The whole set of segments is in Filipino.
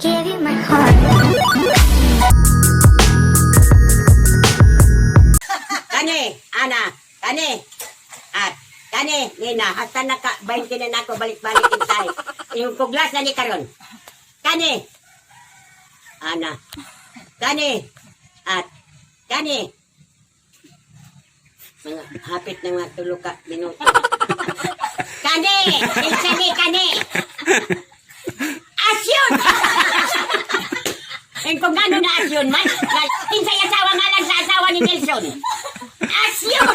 give you my heart. Kani, ana, kani. At kani, nina, hasta naka 20 na nako balik-balik intay. Yung kuglas na ni karon. Kani. Ana. Kani. At kani. Mga hapit na mga tulo ka minuto. Kani! Kani, kani! Asyon! And kung gano'n na asyon man, kinsay asawa nga lang sa asawa ni Nelson. Asyon!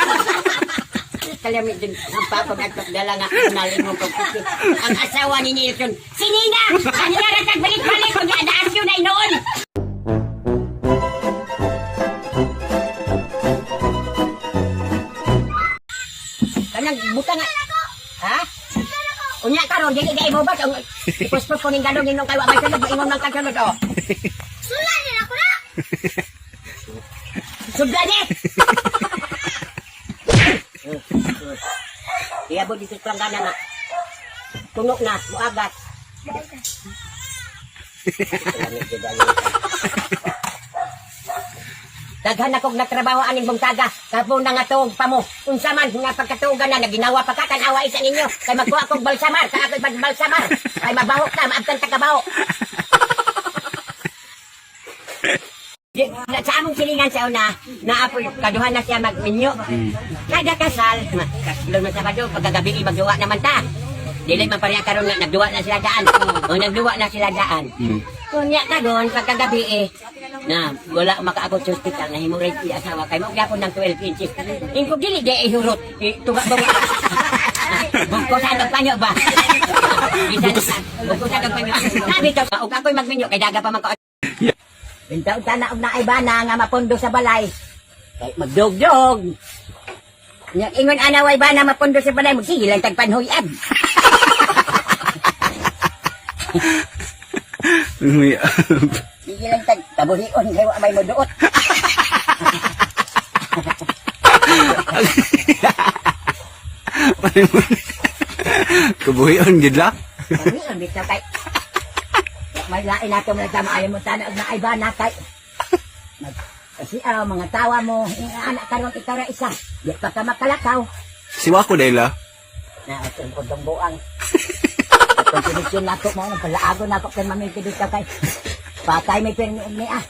Kalamit din ang papag-atpag dala nga naling mo pagkiki. Ang asawa ni Nelson, si Nina! Ang yara kagbalik-balik kung na asyon ay noon! Kanang buta nga. Ha? Unya karon dili kay mo ba ang ipuspos ko ning galong ninong kay wa may sunod ingon nang kasunod oh. Sulan din ako na! Sudlan ni. Iya bo dito planggana na. Tunok na, muagat. Daghan akong natrabaho aning bungtaga. Kapon na nga tuog pa mo. Unsa man nga pagkatuogan na naginawa pa ka tanawa isa ninyo. Kay magkuha akong balsamar. Sa ako'y balsamar. Kay mabahok na. Maabtan tagabaho. Sa among silingan sa una, naapoy kaduhan na siya magminyo. Kada kasal, kasulong na Sabado, pagkagabi magduwa naman ta. Dili man pareha karon nga nagduwa na sila daan. O nagduwa na sila daan. Kunya ka doon, pagkagabi na wala makaabot sa hospital na hemorrhage si asawa kay mo gyapon ng 12 inches. Ingko dili di ihurot. Tuga ba? Bugkosan ng panyo ba? Bugkosan ng panyo. Sabi to, ug ako'y magminyo kay daga pa man ko. Bintaw na og naay bana nga mapundo sa balay. Kay magdugdog. Nya ingon ana way bana mapundo sa balay magsigil lang tagpanhuyan. Sige lang tag tabuhion kay wa may moduot. Kabuhian gid la. Tabuhion bitaw kay. May lain nato mga tama ayaw mo tanag na ay ba na kay. Kasi mga tawa mo, anak karon ikaw ra isa. Di pa ka makalakaw. Siwa ko dela. Na atong kondong buang. Kung sinisyon nato mo, palaago na ako kay mamigay dito kay. Patay may permi niya.